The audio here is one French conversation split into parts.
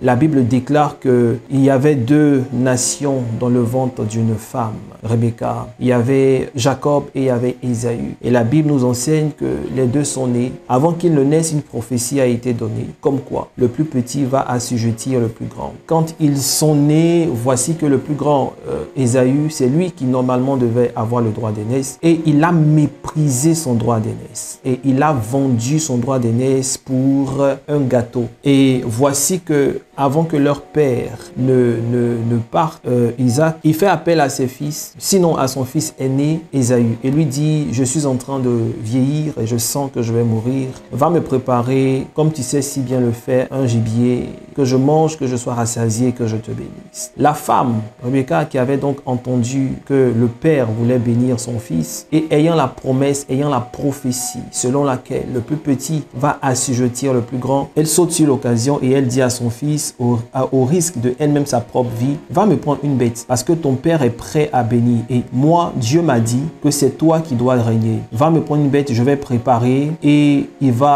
la Bible déclare qu'il y avait deux nations dans le ventre d'une femme, Rebecca. Il y avait Jacob et il y avait Ésaü. Et la Bible nous enseigne que les deux sont nés. Avant qu'ils ne naissent, une prophétie a été donnée. Comme quoi, le plus petit va assujettir le plus grand. Quand ils sont nés, voici que le plus grand, Ésaü, c'est lui qui normalement devait avoir le droit d'aînesse. Et il a méprisé son droit d'aînesse. Et il a vendu son droit d'aînesse pour un gâteau. Et voici que avant que leur père ne parte, Isaac, il fait appel à ses fils, sinon à son fils aîné, Ésaü, et lui dit, je suis en train de vieillir et je sens que je vais mourir. Va me préparer, comme tu sais si bien le faire, un gibier, que je mange, que je sois rassasié, que je te bénisse. La femme, Rebecca, qui avait donc entendu que le père voulait bénir son fils, et ayant la promesse, ayant la prophétie, selon laquelle le plus petit va assujettir le plus grand, elle saute sur l'occasion et elle dit à son fils, au risque de elle-même sa propre vie, va me prendre une bête, parce que ton père est prêt à bénir. Et moi, Dieu m'a dit que c'est toi qui dois régner. Va me prendre une bête, je vais préparer et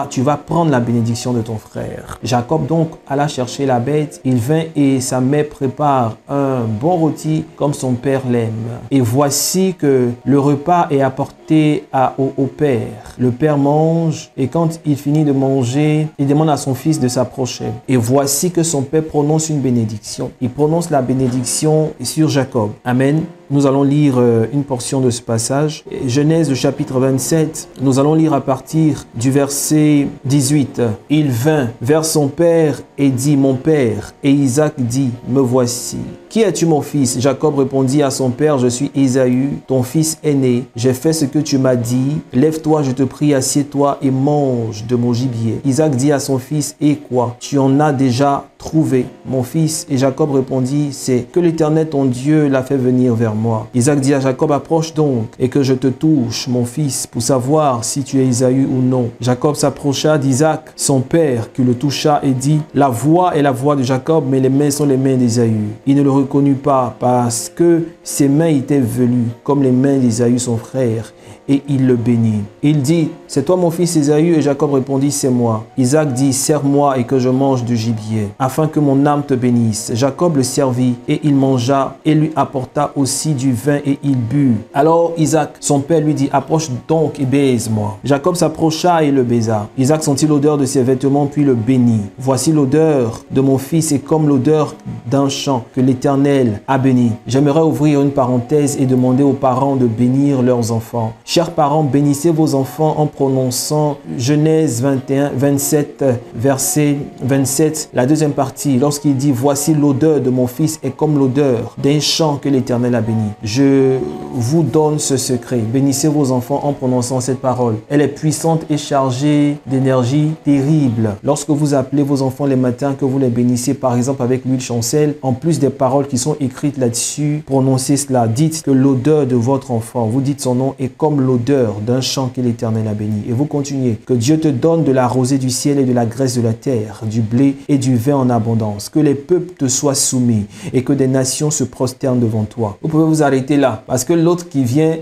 tu vas prendre la bénédiction de ton frère. Jacob donc alla chercher la bête, il vint et sa mère prépare un bon rôti comme son père l'aime. Et voici que le repas est apporté au père. Le père mange et quand il finit de manger, il demande à son fils de s'approcher. Et voici que son père prononce une bénédiction. Il prononce la bénédiction sur Jacob. Amen. Nous allons lire une portion de ce passage. Genèse chapitre 27, nous allons lire à partir du verset 18. Il vint vers son père et dit, mon père. Et Isaac dit, me voici. Qui es-tu mon fils? Jacob répondit à son père, je suis Ésaü, ton fils aîné. J'ai fait ce que tu m'as dit. Lève-toi, je te prie, assieds-toi et mange de mon gibier. Isaac dit à son fils, et quoi? Tu en as déjà trouvé, mon fils? Et Jacob répondit, c'est que l'Éternel ton Dieu l'a fait venir vers moi. Isaac dit à Jacob, approche donc et que je te touche, mon fils, pour savoir si tu es Ésaü ou non. Jacob s'approcha d'Isaac, son père, qui le toucha et dit, la voix est la voix de Jacob, mais les mains sont les mains d'Ésaü. Il ne le reconnut pas parce que ses mains étaient velues, comme les mains d'Ésaü, son frère. Et il le bénit. Il dit, c'est toi mon fils Ésaü? Et Jacob répondit, c'est moi. Isaac dit, serre-moi et que je mange du gibier, afin que mon âme te bénisse. Jacob le servit et il mangea et lui apporta aussi du vin et il but. Alors Isaac, son père, lui dit, approche donc et baise-moi. Jacob s'approcha et le baisa. Isaac sentit l'odeur de ses vêtements puis le bénit. Voici l'odeur de mon fils est comme l'odeur d'un champ que l'Éternel a béni. J'aimerais ouvrir une parenthèse et demander aux parents de bénir leurs enfants. Chers parents, bénissez vos enfants en prononçant Genèse 27, verset 27, la deuxième partie, lorsqu'il dit « Voici l'odeur de mon fils est comme l'odeur d'un champ que l'Éternel a béni. » Je vous donne ce secret. Bénissez vos enfants en prononçant cette parole. Elle est puissante et chargée d'énergie terrible. Lorsque vous appelez vos enfants les matins, que vous les bénissez par exemple avec l'huile chancelle, en plus des paroles qui sont écrites là-dessus, prononcez cela. Dites que l'odeur de votre enfant, vous dites son nom, est comme l'odeur d'un champ que l'Éternel a béni. Et vous continuez. Que Dieu te donne de la rosée du ciel et de la graisse de la terre, du blé et du vin en abondance. Que les peuples te soient soumis et que des nations se prosternent devant toi. Vous pouvez vous arrêter là parce que l'autre qui vient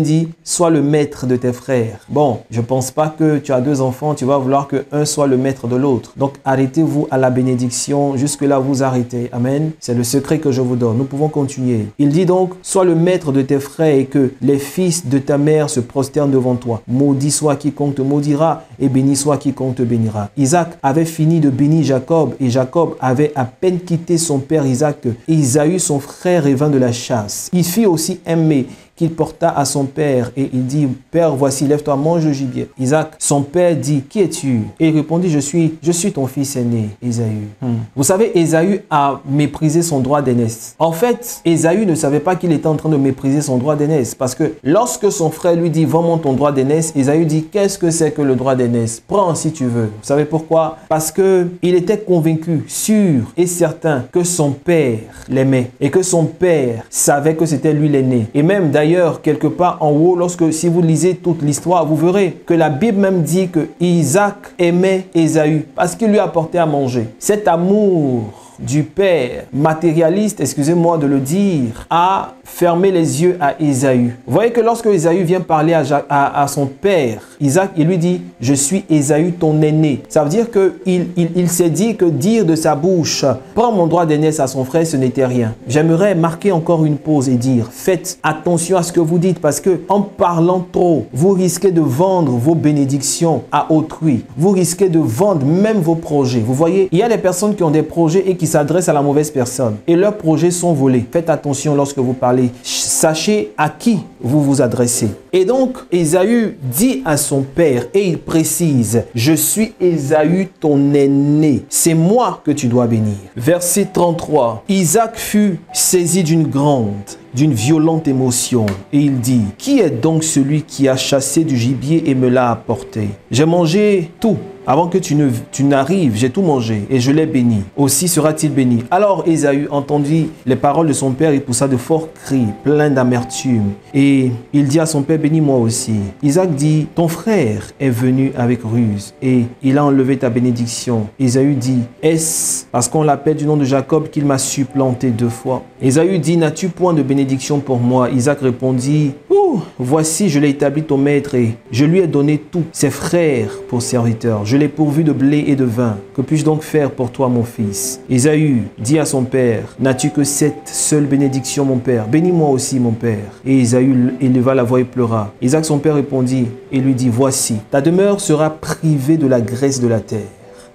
dit, sois le maître de tes frères. Bon, je pense pas que tu as deux enfants, tu vas vouloir que un soit le maître de l'autre. Donc arrêtez-vous à la bénédiction. Jusque là, vous arrêtez. Amen. C'est le secret que je vous donne. Nous pouvons continuer. Il dit donc, sois le maître de tes frères et que les fils de ta mère se prosternent devant toi. Maudit soit quiconque te maudira et béni soit quiconque te bénira. Isaac avait fini de bénir Jacob et Jacob avait à peine quitté son père Isaac que Ésaü, son frère, revint de la chasse. Il fit aussi aimer qu'il porta à son père et il dit, père, voici, lève-toi, mange le gibier. Isaac, son père dit, qui es-tu? Et il répondit, je suis ton fils aîné, Ésaü. Vous savez, Ésaü a méprisé son droit d'aînesse. En fait, Ésaü ne savait pas qu'il était en train de mépriser son droit d'aînesse parce que lorsque son frère lui dit, vends-moi ton droit d'aînesse, Ésaü dit, qu'est-ce que c'est que le droit d'aînesse? Prends si tu veux. Vous savez pourquoi? Parce que il était convaincu, sûr et certain que son père l'aimait et que son père savait que c'était lui l'aîné. Et même d'ailleurs, quelque part en haut, si vous lisez toute l'histoire, vous verrez que la Bible même dit que Isaac aimait Ésaü parce qu'il lui apportait à manger. Cet amour du père matérialiste, excusez-moi de le dire, a fermé les yeux à Ésaü. Vous voyez que lorsque Ésaü vient parler à son père, Isaac, il lui dit « Je suis Ésaü, ton aîné ». Ça veut dire qu'il s'est dit que dire de sa bouche « Prends mon droit d'aînesse à son frère », ce n'était rien. J'aimerais marquer encore une pause et dire « Faites attention à ce que vous dites parce que en parlant trop, vous risquez de vendre vos bénédictions à autrui. Vous risquez de vendre même vos projets. » Vous voyez, il y a des personnes qui ont des projets et qui s'adressent à la mauvaise personne. Et leurs projets sont volés. Faites attention lorsque vous parlez. Sachez à qui vous vous adressez. Et donc, Ésaü dit à son père, et il précise, « Je suis Ésaü, ton aîné. C'est moi que tu dois bénir. » Verset 33. Isaac fut saisi d'une violente émotion et il dit, « Qui est donc celui qui a chassé du gibier et me l'a apporté? J'ai mangé tout. Avant que tu n'arrives, j'ai tout mangé et je l'ai béni. Aussi sera-t-il béni. » Alors Ésaü entendit les paroles de son père et poussa de forts cris, pleins d'amertume. Et il dit à son père, « Bénis-moi aussi. » Isaac dit, « Ton frère est venu avec ruse et il a enlevé ta bénédiction. » Ésaü dit, « Est-ce parce qu'on l'appelle du nom de Jacob qu'il m'a supplanté 2 fois? » Ésaü dit, « N'as-tu point de bénédiction pour moi? » Isaac répondit, « Oh, voici, je l'ai établi ton maître et je lui ai donné tous ses frères pour serviteurs. Je l'ai pourvu de blé et de vin. Que puis-je donc faire pour toi, mon fils? » Ésaü dit à son père, « N'as-tu que cette seule bénédiction, mon père? Bénis-moi aussi, mon père. » Et Ésaü éleva la voix et pleura. Isaac, son père, répondit et lui dit, « Voici, ta demeure sera privée de la graisse de la terre.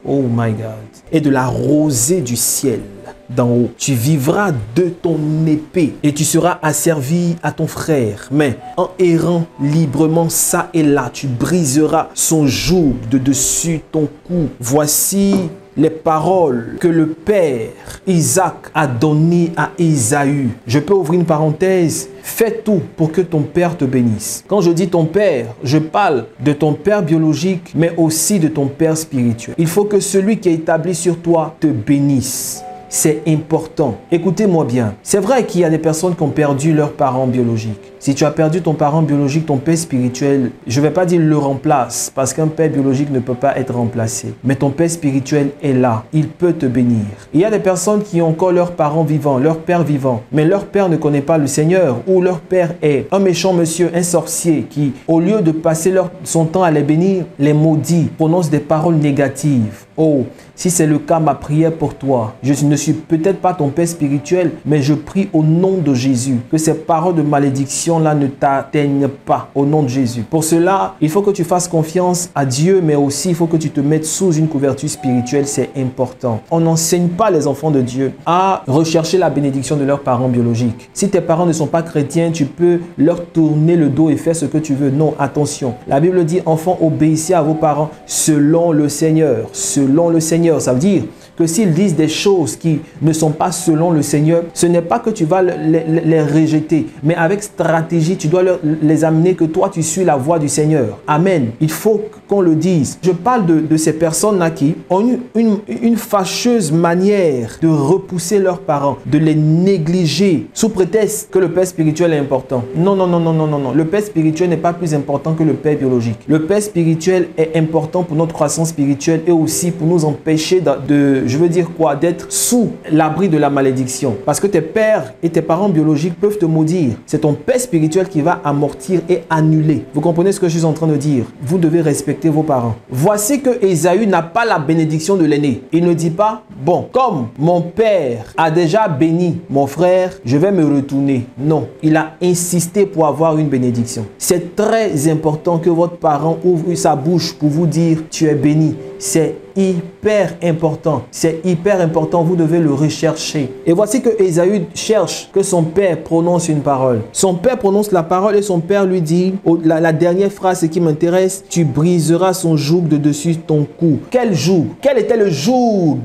Oh my God. Et de la rosée du ciel d'en haut. Tu vivras de ton épée et tu seras asservi à ton frère. Mais en errant librement ça et là, tu briseras son joug de dessus ton cou. Voici les paroles que le père Isaac a données à Ésaü. Je peux ouvrir une parenthèse. Fais tout pour que ton père te bénisse. Quand je dis ton père, je parle de ton père biologique, mais aussi de ton père spirituel. Il faut que celui qui est établi sur toi te bénisse. C'est important. Écoutez-moi bien. C'est vrai qu'il y a des personnes qui ont perdu leurs parents biologiques. Si tu as perdu ton parent biologique, ton père spirituel, je ne vais pas dire le remplace, parce qu'un père biologique ne peut pas être remplacé. Mais ton père spirituel est là. Il peut te bénir. Il y a des personnes qui ont encore leurs parents vivants, leur père vivant, mais leur père ne connaît pas le Seigneur, ou leur père est un méchant monsieur, un sorcier, qui, au lieu de passer son temps à les bénir, les maudit, prononce des paroles négatives. Oh, si c'est le cas, ma prière pour toi, je ne suis peut-être pas ton père spirituel, mais je prie au nom de Jésus que ces paroles de malédiction-là ne t'atteignent pas au nom de Jésus. Pour cela, il faut que tu fasses confiance à Dieu, mais aussi il faut que tu te mettes sous une couverture spirituelle, c'est important. On n'enseigne pas les enfants de Dieu à rechercher la bénédiction de leurs parents biologiques. Si tes parents ne sont pas chrétiens, tu peux leur tourner le dos et faire ce que tu veux. Non, attention. La Bible dit, enfants, obéissez à vos parents selon le Seigneur. Selon le Seigneur, ça veut dire que s'ils disent des choses qui ne sont pas selon le Seigneur, ce n'est pas que tu vas les rejeter, mais avec stratégie, tu dois les amener que toi, tu suis la voie du Seigneur. Amen. Il faut qu'on le dise. Je parle de ces personnes-là qui ont une fâcheuse manière de repousser leurs parents, de les négliger sous prétexte que le père spirituel est important. Non, non, non, non, non, non, non. Le père spirituel n'est pas plus important que le père biologique. Le père spirituel est important pour notre croissance spirituelle et aussi pour nous empêcher d'être sous l'abri de la malédiction. Parce que tes pères et tes parents biologiques peuvent te maudire. C'est ton père spirituel qui va amortir et annuler. Vous comprenez ce que je suis en train de dire? Vous devez respecter vos parents. Voici que Ésaü n'a pas la bénédiction de l'aîné. Il ne dit pas, bon, comme mon père a déjà béni mon frère, je vais me retourner. Non, il a insisté pour avoir une bénédiction. C'est très important que votre parent ouvre sa bouche pour vous dire, tu es béni. C'est hyper important. C'est hyper important. Vous devez le rechercher. Et voici que Ésaü cherche que son père prononce une parole. Son père prononce la parole et son père lui dit, la dernière phrase qui m'intéresse, tu briseras son joug de dessus ton cou. Quel joug? Quel était le joug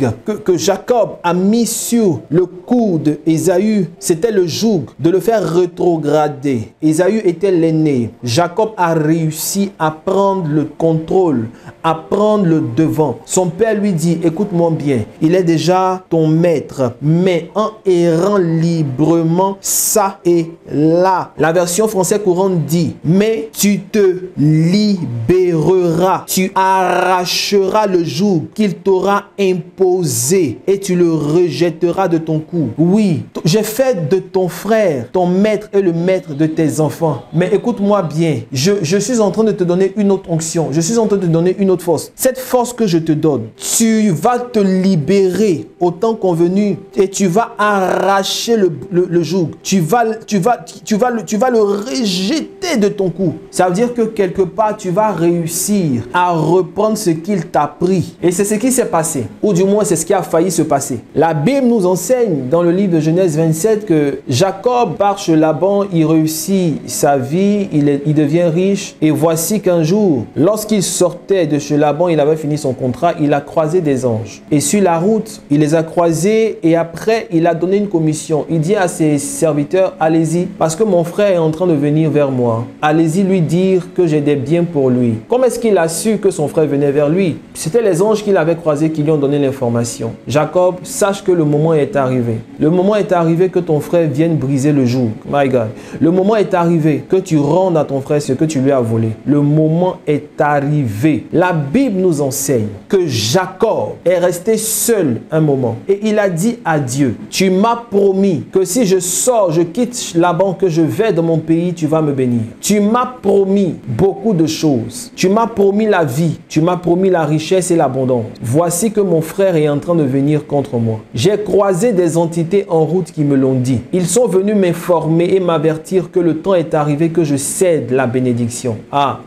que Jacob a mis sur le cou d'Ésaü? C'était le joug de le faire rétrograder. Ésaü était l'aîné. Jacob a réussi à prendre le contrôle, à prendre le devoir devant. Son père lui dit, écoute-moi bien, il est déjà ton maître, mais en errant librement ça et là. La version française courante dit, mais tu te libéreras, tu arracheras le joug qu'il t'aura imposé et tu le rejetteras de ton cou. Oui, j'ai fait de ton frère ton maître et le maître de tes enfants. Mais écoute-moi bien, je suis en train de te donner une autre onction, je suis en train de te donner une autre force. Cette force que je te donne, tu vas te libérer au temps convenu et tu vas arracher le joug. Tu vas le rejeter de ton cou. Ça veut dire que quelque part, tu vas réussir à reprendre ce qu'il t'a pris. Et c'est ce qui s'est passé, ou du moins c'est ce qui a failli se passer. La Bible nous enseigne dans le livre de Genèse 27 que Jacob part chez Laban, il réussit sa vie, il devient riche. Et voici qu'un jour, lorsqu'il sortait de chez Laban, il avait fini son contrat, il a croisé des anges. Et sur la route, il les a croisés et après, il a donné une commission. Il dit à ses serviteurs, allez-y, parce que mon frère est en train de venir vers moi. Allez-y lui dire que j'ai des biens pour lui. Comment est-ce qu'il a su que son frère venait vers lui? C'était les anges qu'il avait croisés qui lui ont donné l'information. Jacob, sache que le moment est arrivé. Le moment est arrivé que ton frère vienne briser le joug. My God. Le moment est arrivé que tu rendes à ton frère ce que tu lui as volé. Le moment est arrivé. La Bible nous enseigne que Jacob est resté seul un moment. Et il a dit à Dieu, tu m'as promis que si je sors, je quitte Laban, que je vais dans mon pays, tu vas me bénir. Tu m'as promis beaucoup de choses. Tu m'as promis la vie. Tu m'as promis la richesse et l'abondance. Voici que mon frère est en train de venir contre moi. J'ai croisé des entités en route qui me l'ont dit. Ils sont venus m'informer et m'avertir que le temps est arrivé que je cède la bénédiction. Ah,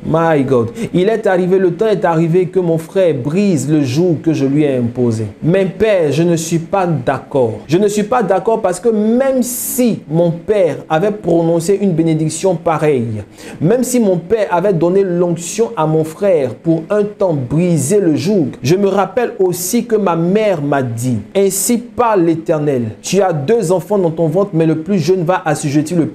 my God. Il est arrivé, le temps est arrivé que mon frère brise le joug que je lui ai imposé. Mais père, je ne suis pas d'accord. Je ne suis pas d'accord parce que même si mon père avait prononcé une bénédiction pareille, même si mon père avait donné l'onction à mon frère pour un temps briser le joug, je me rappelle aussi que ma mère m'a dit, ainsi parle l'Éternel, tu as 2 enfants dans ton ventre, mais le plus jeune va assujettir le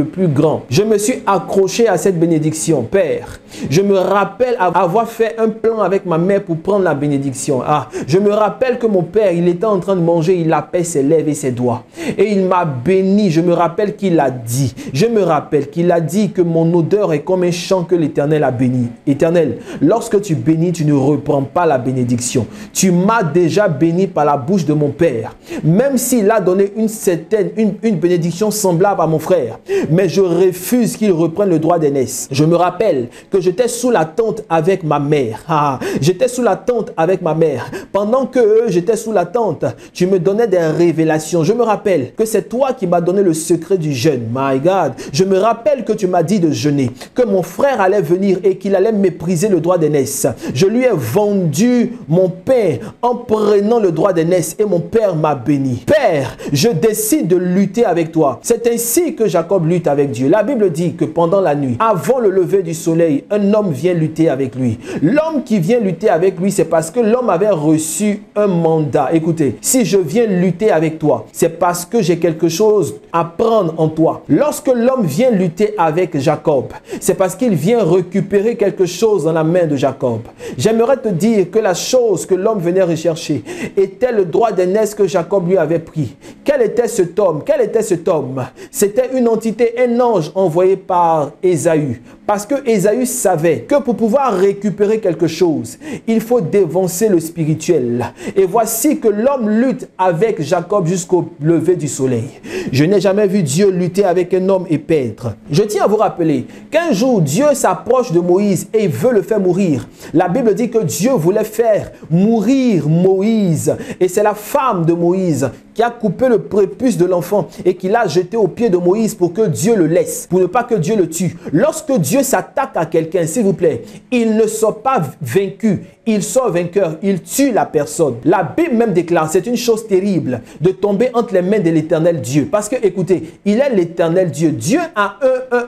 plus grand. Je me suis accroché à cette bénédiction, Père. Je me rappelle avoir fait un plan avec ma mère pour prendre la bénédiction. Ah, je me rappelle que mon père, il était en train de manger, il lapait ses lèvres et ses doigts. Et il m'a béni. Je me rappelle qu'il a dit. Je me rappelle qu'il a dit que mon odeur est comme un champ que l'Éternel a béni. Éternel, lorsque tu bénis, tu ne reprends pas la bénédiction. Tu m'as déjà béni par la bouche de mon père. Même s'il a donné une bénédiction semblable à mon frère. Mais je refuse qu'il reprenne le droit d'aînesse. Je me rappelle que j'étais sous la tente avec ma mère. Ah, j'étais sous la tente avec ma mère. Pendant que j'étais sous la tente, tu me donnais des révélations. Je me rappelle que c'est toi qui m'as donné le secret du jeûne. My God. Je me rappelle que tu m'as dit de jeûner, que mon frère allait venir et qu'il allait mépriser le droit d'aînesse. Je lui ai vendu mon pain en prenant le droit d'aînesse et mon père m'a béni. Père, je décide de lutter avec toi. C'est ainsi que Jacob lutte avec Dieu. La Bible dit que pendant la nuit, avant le lever du soleil, un homme vient lutter avec lui. L'homme qui vient lutter avec lui, c'est parce que l'homme avait reçu un mandat. Écoutez, si je viens lutter avec toi, c'est parce que j'ai quelque chose à prendre en toi. Lorsque l'homme vient lutter avec Jacob, c'est parce qu'il vient récupérer quelque chose dans la main de Jacob. J'aimerais te dire que la chose que l'homme venait rechercher était le droit d'aînesse que Jacob lui avait pris. Quel était cet homme? Quel était cet homme? C'était une entité, un ange envoyé par Ésaü. Parce que Ésaü savait que pour pouvoir récupérer quelque chose, il faut dévancer le spirituel. Et voici que l'homme lutte avec Jacob jusqu'au lever du soleil. Je n'ai jamais vu Dieu lutter avec un homme et perdre. Je tiens à vous rappeler qu'un jour, Dieu s'approche de Moïse et veut le faire mourir. La Bible dit que Dieu voulait faire mourir Moïse. Et c'est la femme de Moïse qui a coupé le prépuce de l'enfant et qui l'a jeté aux pieds de Moïse pour que Dieu le laisse, pour ne pas que Dieu le tue. Lorsque Dieu s'attaque à quelqu'un, s'il vous plaît, il ne sort pas vaincu, il sort vainqueur, il tue la personne. La Bible même déclare, c'est une chose terrible de tomber entre les mains de l'Éternel Dieu. Parce que, écoutez, il est l'Éternel Dieu. Dieu a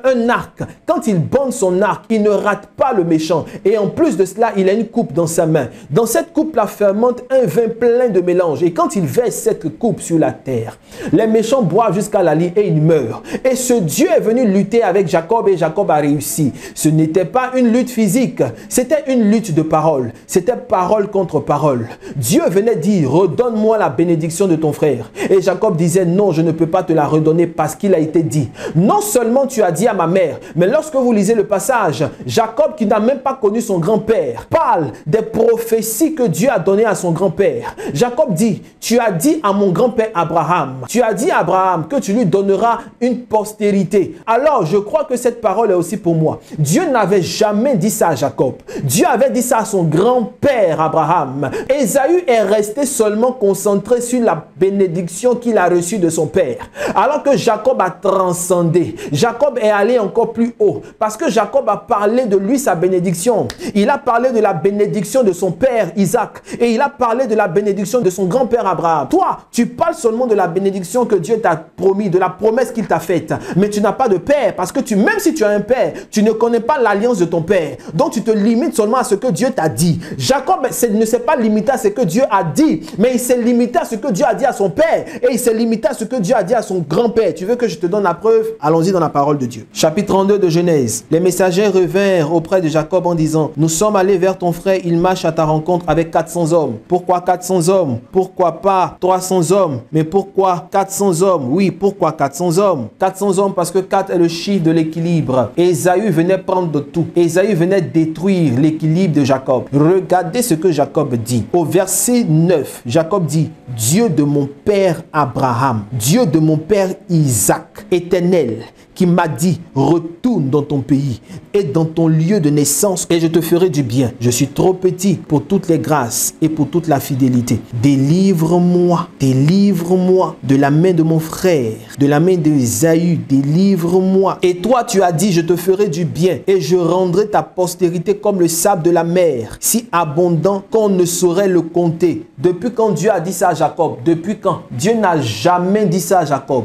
un arc. Quand il bande son arc, il ne rate pas le méchant. Et en plus de cela, il a une coupe dans sa main. Dans cette coupe-là fermente un vin plein de mélange. Et quand il verse cette coupe sur la terre, les méchants boivent jusqu'à la lie et ils meurent. Et ce Dieu est venu lutter avec Jacob et Jacob a réussi. Ce n'était pas une lutte physique, c'était une lutte de parole. c'était parole contre parole. Dieu venait dire, redonne-moi la bénédiction de ton frère. Et Jacob disait, non, je ne peux pas te la redonner parce qu'il a été dit. Non seulement tu as dit à ma mère, mais lorsque vous lisez le passage, Jacob, qui n'a même pas connu son grand-père, parle des prophéties que Dieu a données à son grand-père. Jacob dit, tu as dit à mon grand-père Abraham, tu as dit à Abraham que tu lui donneras une postérité. Alors, je crois que cette parole est aussi pour moi. Dieu n'avait jamais dit ça à Jacob. Dieu avait dit ça à son grand-père Abraham. Ésaü est resté seulement concentré sur la bénédiction qu'il a reçue de son père. Alors que Jacob a transcendé. Jacob est allé encore plus haut. Parce que Jacob a parlé de lui, sa bénédiction. Il a parlé de la bénédiction de son père Isaac. Et il a parlé de la bénédiction de son grand-père Abraham. Toi, tu parles seulement de la bénédiction que Dieu t'a promis, de la promesse qu'il t'a faite. Mais tu n'as pas de père. Parce que même si tu as un père, tu ne connais pas l'alliance de ton père. Donc tu te limites seulement à ce que Dieu t'a dit. Jacob ne s'est pas limité à ce que Dieu a dit. Mais il s'est limité à ce que Dieu a dit à son père. Et il s'est limité à ce que Dieu a dit à son grand-père. Tu veux que je te donne la preuve? Allons-y dans la parole de Dieu. Chapitre 32 de Genèse. Les messagers revinrent auprès de Jacob en disant, nous sommes allés vers ton frère, il marche à ta rencontre avec 400 hommes. Pourquoi 400 hommes? Pourquoi pas 300 hommes? Mais pourquoi 400 hommes? Oui, pourquoi 400 hommes? 400 hommes parce que 4 est le chiffre de l'équilibre. Ésaü venait prendre de tout. Ésaü venait détruire l'équilibre de Jacob. Regardez ce que Jacob dit. Au verset 9, Jacob dit, Dieu de mon père Abraham, Dieu de mon père Isaac, Éternel, qui m'a dit, retourne dans ton pays et dans ton lieu de naissance et je te ferai du bien. Je suis trop petit pour toutes les grâces et pour toute la fidélité. Délivre-moi de la main de mon frère, de la main d'Ésaü, délivre-moi. Et toi, tu as dit, je te ferai du bien et je rendrai ta postérité comme le sable de la mer, si abondant qu'on ne saurait le compter. Depuis quand Dieu a dit ça à Jacob? Depuis quand? Dieu n'a jamais dit ça à Jacob.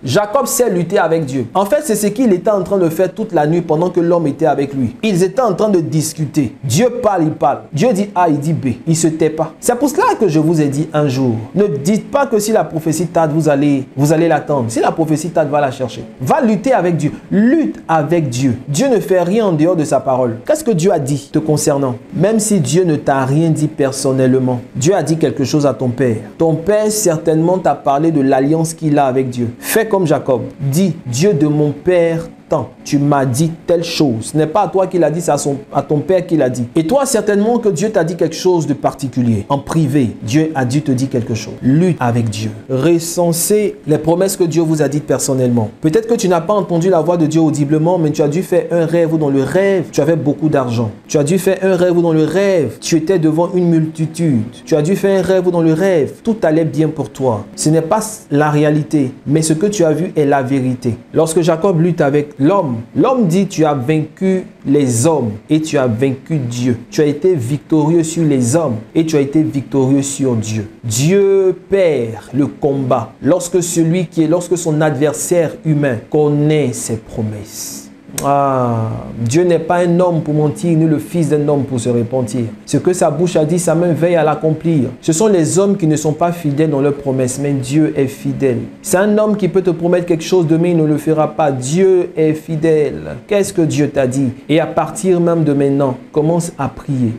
Jacob sait lutter avec Dieu. En fait, c'est ce qu'il était en train de faire toute la nuit pendant que l'homme était avec lui. Ils étaient en train de discuter. Dieu parle, il parle. Dieu dit A, il dit B. Il ne se tait pas. C'est pour cela que je vous ai dit un jour, ne dites pas que si la prophétie tarde, vous allez l'attendre. Si la prophétie tarde, va la chercher. Va lutter avec Dieu. Lutte avec Dieu. Dieu ne fait rien en dehors de sa parole. Qu'est-ce que Dieu a dit te concernant? Même si Dieu ne t'a rien dit personnellement, Dieu a dit quelque chose à ton père. Ton père certainement t'a parlé de l'alliance qu'il a avec Dieu. Fais comme Jacob. Dis, Dieu de mon père, tu m'as dit telle chose. Ce n'est pas à toi qu'il a dit, c'est à ton père qu'il a dit. Et toi, certainement que Dieu t'a dit quelque chose de particulier. En privé, Dieu a dû te dire quelque chose. Lutte avec Dieu. Recensez les promesses que Dieu vous a dites personnellement. Peut-être que tu n'as pas entendu la voix de Dieu audiblement, mais tu as dû faire un rêve où dans le rêve, tu avais beaucoup d'argent. Tu as dû faire un rêve où dans le rêve, tu étais devant une multitude. Tu as dû faire un rêve où dans le rêve, tout allait bien pour toi. Ce n'est pas la réalité, mais ce que tu as vu est la vérité. Lorsque Jacob lutte avec l'homme dit, tu as vaincu les hommes et tu as vaincu Dieu. Tu as été victorieux sur les hommes et tu as été victorieux sur Dieu. Dieu perd le combat lorsque son adversaire humain connaît ses promesses. Dieu n'est pas un homme pour mentir, ni le fils d'un homme pour se repentir. Ce que sa bouche a dit, sa main veille à l'accomplir. Ce sont les hommes qui ne sont pas fidèles dans leurs promesses, mais Dieu est fidèle. C'est un homme qui peut te promettre quelque chose, demain il ne le fera pas. Dieu est fidèle. Qu'est-ce que Dieu t'a dit? Et à partir même de maintenant, commence à prier.